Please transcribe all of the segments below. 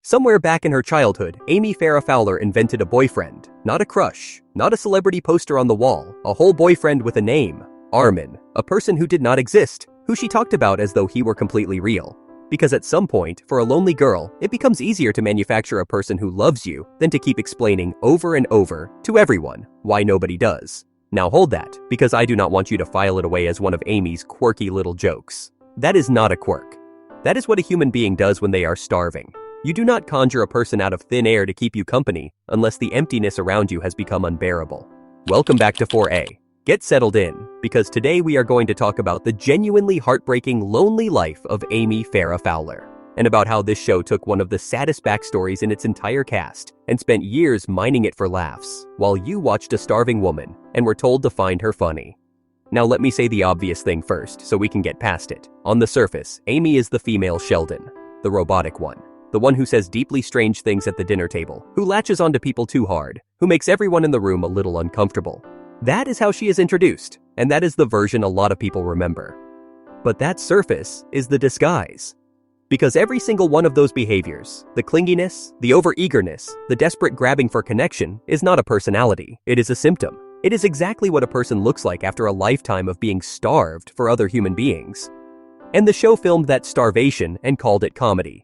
Somewhere back in her childhood, Amy Farrah Fowler invented a boyfriend. Not a crush, not a celebrity poster on the wall, a whole boyfriend with a name. Armin, a person who did not exist, who she talked about as though he were completely real. Because at some point, for a lonely girl, it becomes easier to manufacture a person who loves you than to keep explaining over and over to everyone why nobody does. Now hold that, because I do not want you to file it away as one of Amy's quirky little jokes. That is not a quirk. That is what a human being does when they are starving. You do not conjure a person out of thin air to keep you company unless the emptiness around you has become unbearable. Welcome back to 4A. Get settled in, because today we are going to talk about the genuinely heartbreaking, lonely life of Amy Farrah Fowler, and about how this show took one of the saddest backstories in its entire cast and spent years mining it for laughs, while you watched a starving woman and were told to find her funny. Now let me say the obvious thing first, so we can get past it. On the surface, Amy is the female Sheldon, the robotic one. The one who says deeply strange things at the dinner table, who latches onto people too hard, who makes everyone in the room a little uncomfortable. That is how she is introduced, and that is the version a lot of people remember. But that surface is the disguise. Because every single one of those behaviors, the clinginess, the overeagerness, the desperate grabbing for connection, is not a personality, it is a symptom. It is exactly what a person looks like after a lifetime of being starved for other human beings. And the show filmed that starvation and called it comedy.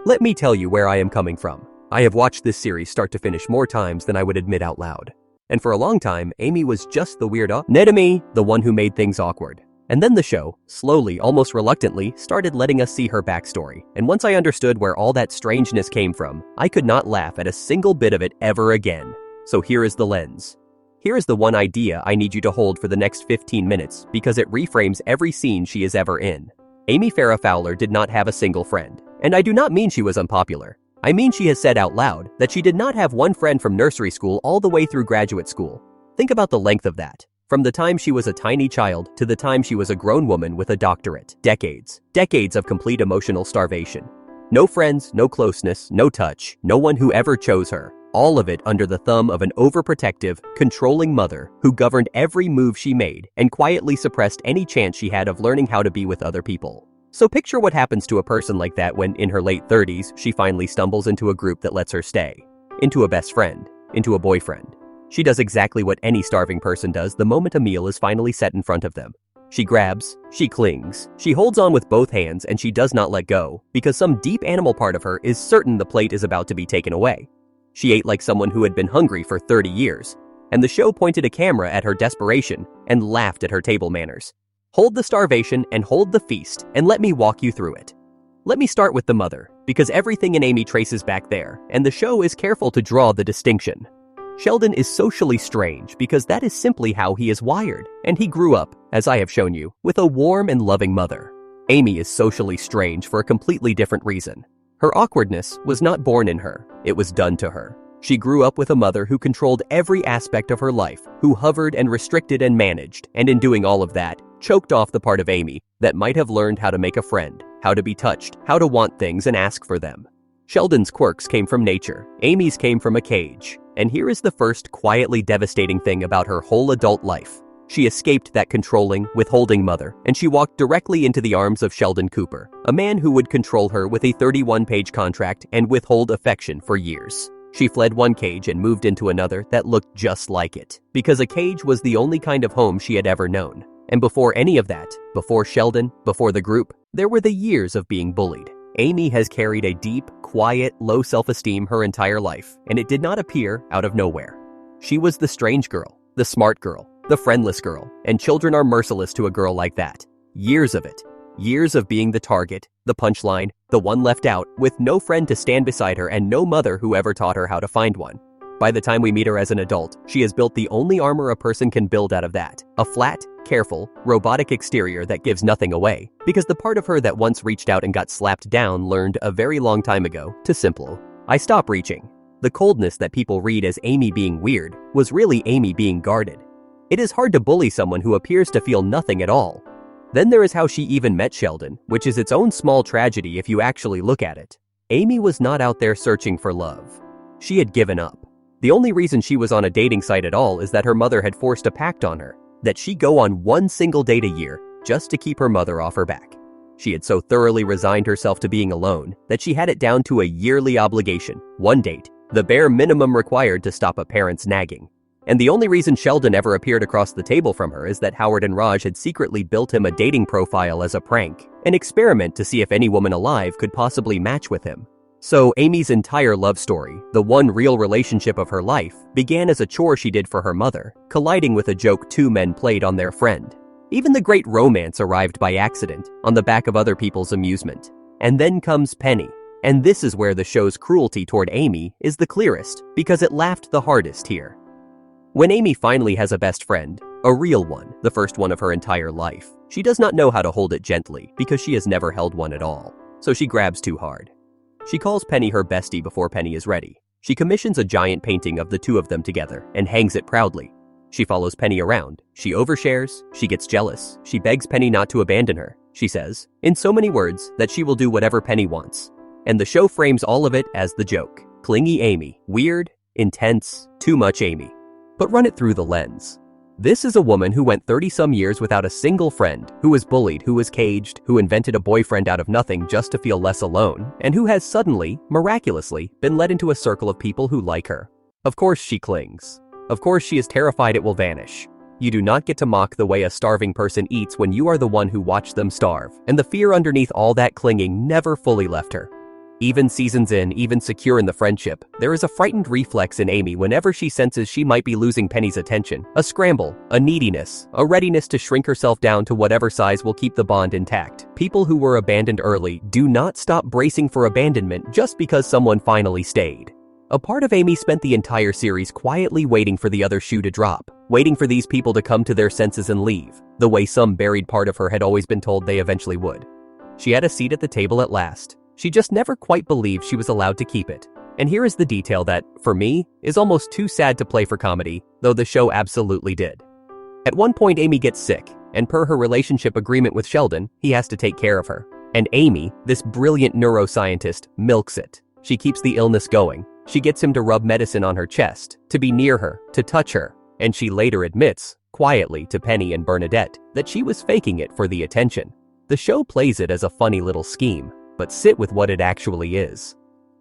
Let me tell you where I am coming from. I have watched this series start to finish more times than I would admit out loud. And for a long time, Amy was just the weird enemy, the one who made things awkward. And then the show, slowly, almost reluctantly, started letting us see her backstory. And once I understood where all that strangeness came from, I could not laugh at a single bit of it ever again. So here is the lens. Here is the one idea I need you to hold for the next 15 minutes because it reframes every scene she is ever in. Amy Farrah Fowler did not have a single friend. And I do not mean she was unpopular. I mean she has said out loud that she did not have one friend from nursery school all the way through graduate school. Think about the length of that. From the time she was a tiny child to the time she was a grown woman with a doctorate. Decades. Decades of complete emotional starvation. No friends, no closeness, no touch, no one who ever chose her. All of it under the thumb of an overprotective, controlling mother who governed every move she made and quietly suppressed any chance she had of learning how to be with other people. So picture what happens to a person like that when, in her late 30s, she finally stumbles into a group that lets her stay. Into a best friend. Into a boyfriend. She does exactly what any starving person does the moment a meal is finally set in front of them. She grabs, she clings, she holds on with both hands, and she does not let go, because some deep animal part of her is certain the plate is about to be taken away. She ate like someone who had been hungry for 30 years, and the show pointed a camera at her desperation and laughed at her table manners. Hold the starvation and hold the feast, and let me walk you through it. Let me start with the mother, because everything in Amy traces back there, and the show is careful to draw the distinction. Sheldon is socially strange because that is simply how he is wired, and he grew up, as I have shown you, with a warm and loving mother. Amy is socially strange for a completely different reason. Her awkwardness was not born in her, it was done to her. She grew up with a mother who controlled every aspect of her life, who hovered and restricted and managed, and in doing all of that, choked off the part of Amy that might have learned how to make a friend, how to be touched, how to want things and ask for them. Sheldon's quirks came from nature, Amy's came from a cage. And here is the first quietly devastating thing about her whole adult life. She escaped that controlling, withholding mother, and she walked directly into the arms of Sheldon Cooper, a man who would control her with a 31-page contract and withhold affection for years. She fled one cage and moved into another that looked just like it, because a cage was the only kind of home she had ever known. And before any of that, before Sheldon, before the group, there were the years of being bullied. Amy has carried a deep, quiet, low self-esteem her entire life, and it did not appear out of nowhere. She was the strange girl, the smart girl, the friendless girl, and children are merciless to a girl like that. Years of it. Years of being the target, the punchline, the one left out, with no friend to stand beside her and no mother who ever taught her how to find one. By the time we meet her as an adult, she has built the only armor a person can build out of that. A flat, careful, robotic exterior that gives nothing away. Because the part of her that once reached out and got slapped down learned a very long time ago to simple. I stop reaching. The coldness that people read as Amy being weird was really Amy being guarded. It is hard to bully someone who appears to feel nothing at all. Then there is how she even met Sheldon, which is its own small tragedy if you actually look at it. Amy was not out there searching for love. She had given up. The only reason she was on a dating site at all is that her mother had forced a pact on her, that she go on one single date a year just to keep her mother off her back. She had so thoroughly resigned herself to being alone that she had it down to a yearly obligation, one date, the bare minimum required to stop a parent's nagging. And the only reason Sheldon ever appeared across the table from her is that Howard and Raj had secretly built him a dating profile as a prank, an experiment to see if any woman alive could possibly match with him. So Amy's entire love story, the one real relationship of her life, began as a chore she did for her mother, colliding with a joke two men played on their friend. Even the great romance arrived by accident, on the back of other people's amusement. And then comes Penny. And this is where the show's cruelty toward Amy is the clearest, because it laughed the hardest here. When Amy finally has a best friend, a real one, the first one of her entire life, she does not know how to hold it gently because she has never held one at all, so she grabs too hard. She calls Penny her bestie before Penny is ready. She commissions a giant painting of the two of them together and hangs it proudly. She follows Penny around. She overshares. She gets jealous. She begs Penny not to abandon her. She says, in so many words, that she will do whatever Penny wants. And the show frames all of it as the joke. Clingy Amy. Weird, intense, too much Amy. But run it through the lens. This is a woman who went 30-some years without a single friend, who was bullied, who was caged, who invented a boyfriend out of nothing just to feel less alone, and who has suddenly, miraculously, been led into a circle of people who like her. Of course she clings. Of course she is terrified it will vanish. You do not get to mock the way a starving person eats when you are the one who watched them starve, and the fear underneath all that clinging never fully left her. Even seasons in, even secure in the friendship, there is a frightened reflex in Amy whenever she senses she might be losing Penny's attention. A scramble, a neediness, a readiness to shrink herself down to whatever size will keep the bond intact. People who were abandoned early do not stop bracing for abandonment just because someone finally stayed. A part of Amy spent the entire series quietly waiting for the other shoe to drop, waiting for these people to come to their senses and leave, the way some buried part of her had always been told they eventually would. She had a seat at the table at last. She just never quite believed she was allowed to keep it. And here is the detail that, for me, is almost too sad to play for comedy, though the show absolutely did. At one point Amy gets sick, and per her relationship agreement with Sheldon, he has to take care of her. And Amy, this brilliant neuroscientist, milks it. She keeps the illness going. She gets him to rub medicine on her chest, to be near her, to touch her, and she later admits, quietly to Penny and Bernadette, that she was faking it for the attention. The show plays it as a funny little scheme, but sit with what it actually is.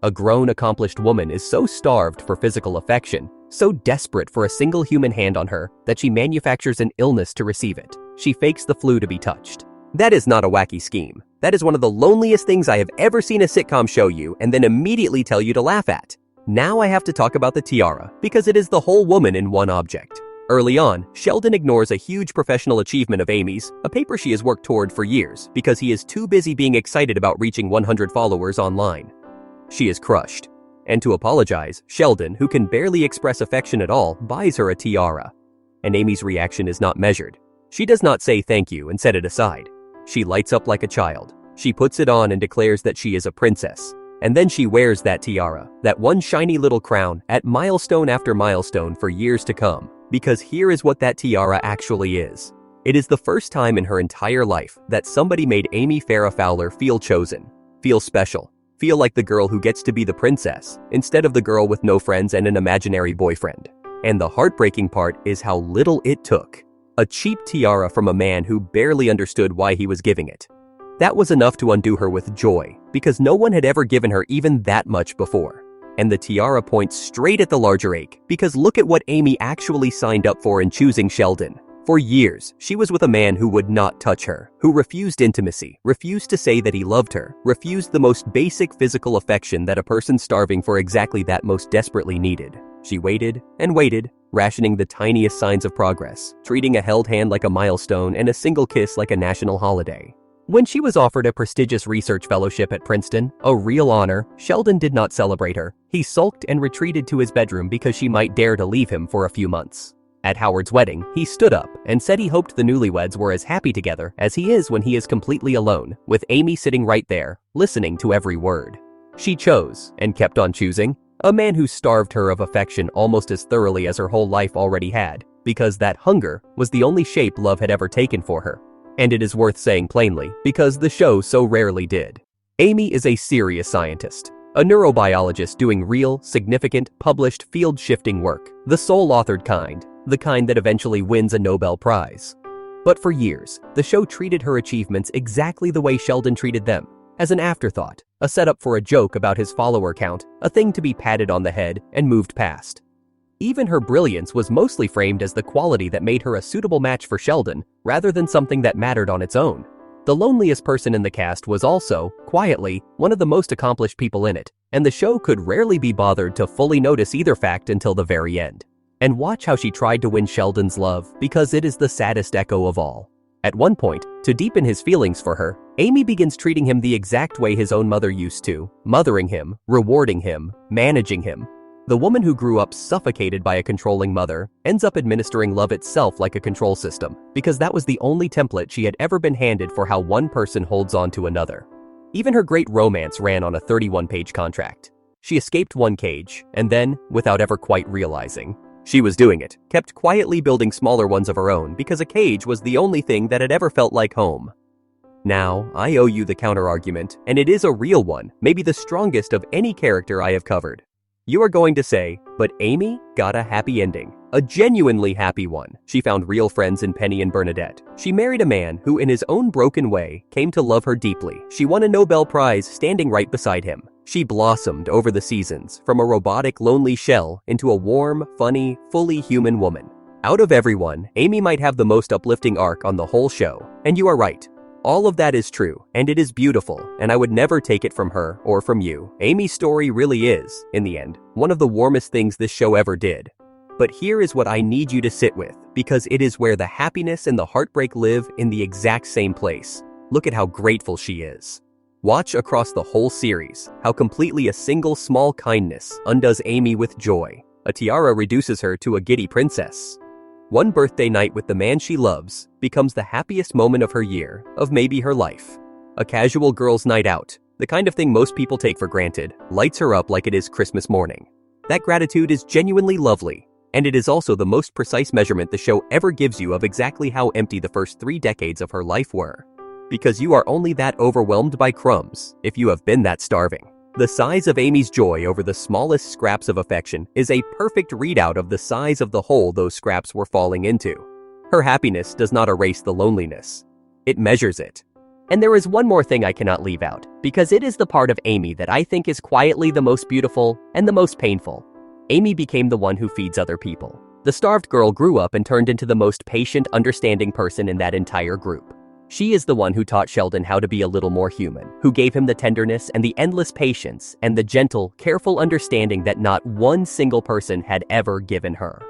A grown, accomplished woman is so starved for physical affection, so desperate for a single human hand on her, that she manufactures an illness to receive it. She fakes the flu to be touched. That is not a wacky scheme. That is one of the loneliest things I have ever seen a sitcom show you and then immediately tell you to laugh at. Now I have to talk about the tiara, because it is the whole woman in one object. Early on, Sheldon ignores a huge professional achievement of Amy's, a paper she has worked toward for years, because he is too busy being excited about reaching 100 followers online. She is crushed. And to apologize, Sheldon, who can barely express affection at all, buys her a tiara. And Amy's reaction is not measured. She does not say thank you and set it aside. She lights up like a child. She puts it on and declares that she is a princess. And then she wears that tiara, that one shiny little crown, at milestone after milestone for years to come. Because here is what that tiara actually is. It is the first time in her entire life that somebody made Amy Farrah Fowler feel chosen, feel special, feel like the girl who gets to be the princess, instead of the girl with no friends and an imaginary boyfriend. And the heartbreaking part is how little it took. A cheap tiara from a man who barely understood why he was giving it. That was enough to undo her with joy, because no one had ever given her even that much before. And the tiara points straight at the larger ache, because look at what Amy actually signed up for in choosing Sheldon. For years, she was with a man who would not touch her, who refused intimacy, refused to say that he loved her, refused the most basic physical affection that a person starving for exactly that most desperately needed. She waited and waited, rationing the tiniest signs of progress, treating a held hand like a milestone and a single kiss like a national holiday. When she was offered a prestigious research fellowship at Princeton, a real honor, Sheldon did not celebrate her. He sulked and retreated to his bedroom because she might dare to leave him for a few months. At Howard's wedding, he stood up and said he hoped the newlyweds were as happy together as he is when he is completely alone, with Amy sitting right there, listening to every word. She chose, and kept on choosing, a man who starved her of affection almost as thoroughly as her whole life already had, because that hunger was the only shape love had ever taken for her. And it is worth saying plainly, because the show so rarely did. Amy is a serious scientist, a neurobiologist doing real, significant, published, field-shifting work, the sole-authored kind, the kind that eventually wins a Nobel Prize. But for years, the show treated her achievements exactly the way Sheldon treated them, as an afterthought, a setup for a joke about his follower count, a thing to be patted on the head and moved past. Even her brilliance was mostly framed as the quality that made her a suitable match for Sheldon, rather than something that mattered on its own. The loneliest person in the cast was also, quietly, one of the most accomplished people in it, and the show could rarely be bothered to fully notice either fact until the very end. And watch how she tried to win Sheldon's love, because it is the saddest echo of all. At one point, to deepen his feelings for her, Amy begins treating him the exact way his own mother used to, mothering him, rewarding him, managing him. The woman who grew up suffocated by a controlling mother ends up administering love itself like a control system, because that was the only template she had ever been handed for how one person holds on to another. Even her great romance ran on a 31-page contract. She escaped one cage, and then, without ever quite realizing she was doing it, kept quietly building smaller ones of her own because a cage was the only thing that had ever felt like home. Now, I owe you the counter-argument, and it is a real one, maybe the strongest of any character I have covered. You are going to say, but Amy got a happy ending. A genuinely happy one. She found real friends in Penny and Bernadette. She married a man who, in his own broken way, came to love her deeply. She won a Nobel Prize standing right beside him. She blossomed over the seasons, from a robotic, lonely shell into a warm, funny, fully human woman. Out of everyone, Amy might have the most uplifting arc on the whole show. And you are right. All of that is true, and it is beautiful, and I would never take it from her or from you. Amy's story really is, in the end, one of the warmest things this show ever did. But here is what I need you to sit with, because it is where the happiness and the heartbreak live in the exact same place. Look at how grateful she is. Watch across the whole series, how completely a single small kindness undoes Amy with joy. A tiara reduces her to a giddy princess. One birthday night with the man she loves becomes the happiest moment of her year, of maybe her life. A casual girls' night out, the kind of thing most people take for granted, lights her up like it is Christmas morning. That gratitude is genuinely lovely, and it is also the most precise measurement the show ever gives you of exactly how empty the first 3 decades of her life were. Because you are only that overwhelmed by crumbs if you have been that starving. The size of Amy's joy over the smallest scraps of affection is a perfect readout of the size of the hole those scraps were falling into. Her happiness does not erase the loneliness. It measures it. And there is one more thing I cannot leave out, because it is the part of Amy that I think is quietly the most beautiful and the most painful. Amy became the one who feeds other people. The starved girl grew up and turned into the most patient, understanding person in that entire group. She is the one who taught Sheldon how to be a little more human, who gave him the tenderness and the endless patience and the gentle, careful understanding that not one single person had ever given her.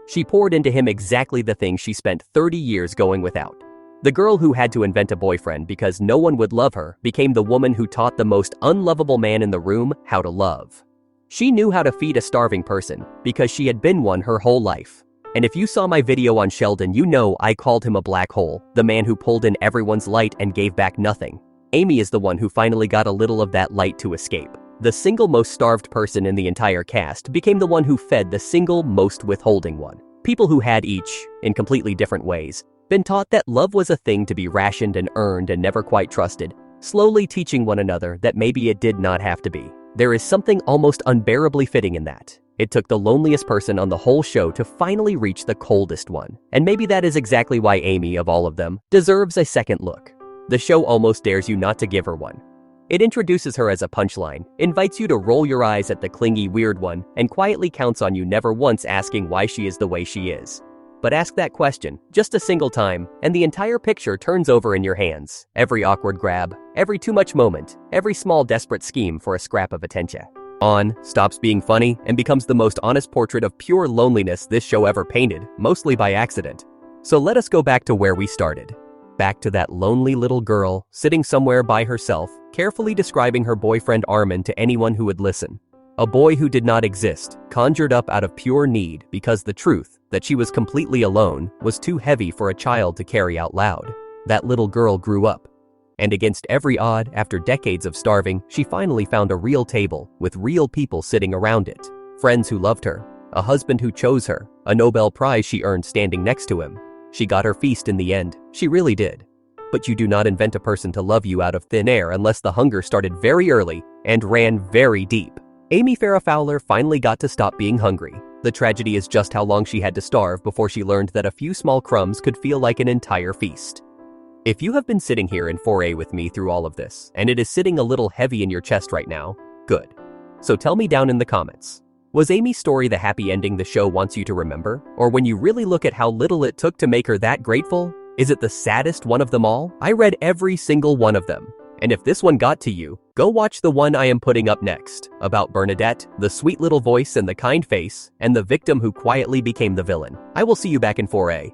She poured into him exactly the thing she spent 30 years going without. The girl who had to invent a boyfriend because no one would love her became the woman who taught the most unlovable man in the room how to love. She knew how to feed a starving person because she had been one her whole life. And if you saw my video on Sheldon, you know I called him a black hole, the man who pulled in everyone's light and gave back nothing. Amy is the one who finally got a little of that light to escape. The single most starved person in the entire cast became the one who fed the single most withholding one. People who had each, in completely different ways, been taught that love was a thing to be rationed and earned and never quite trusted, slowly teaching one another that maybe it did not have to be. There is something almost unbearably fitting in that. It took the loneliest person on the whole show to finally reach the coldest one. And maybe that is exactly why Amy, of all of them, deserves a second look. The show almost dares you not to give her one. It introduces her as a punchline, invites you to roll your eyes at the clingy weird one, and quietly counts on you never once asking why she is the way she is. But ask that question, just a single time, and the entire picture turns over in your hands. Every awkward grab, every too much moment, every small desperate scheme for a scrap of attention. On stops being funny and becomes the most honest portrait of pure loneliness this show ever painted, mostly by accident. So let us go back to where we started. Back to that lonely little girl, sitting somewhere by herself, carefully describing her boyfriend Armin to anyone who would listen. A boy who did not exist, conjured up out of pure need because the truth, that she was completely alone, was too heavy for a child to carry out loud. That little girl grew up. And against every odd, after decades of starving, she finally found a real table, with real people sitting around it. Friends who loved her, a husband who chose her, a Nobel Prize she earned standing next to him. She got her feast in the end, she really did. But you do not invent a person to love you out of thin air unless the hunger started very early and ran very deep. Amy Farrah Fowler finally got to stop being hungry. The tragedy is just how long she had to starve before she learned that a few small crumbs could feel like an entire feast. If you have been sitting here in 4A with me through all of this, and it is sitting a little heavy in your chest right now, good. So tell me down in the comments. Was Amy's story the happy ending the show wants you to remember? Or when you really look at how little it took to make her that grateful, is it the saddest one of them all? I read every single one of them. And if this one got to you, go watch the one I am putting up next, about Bernadette, the sweet little voice and the kind face, and the victim who quietly became the villain. I will see you back in 4A.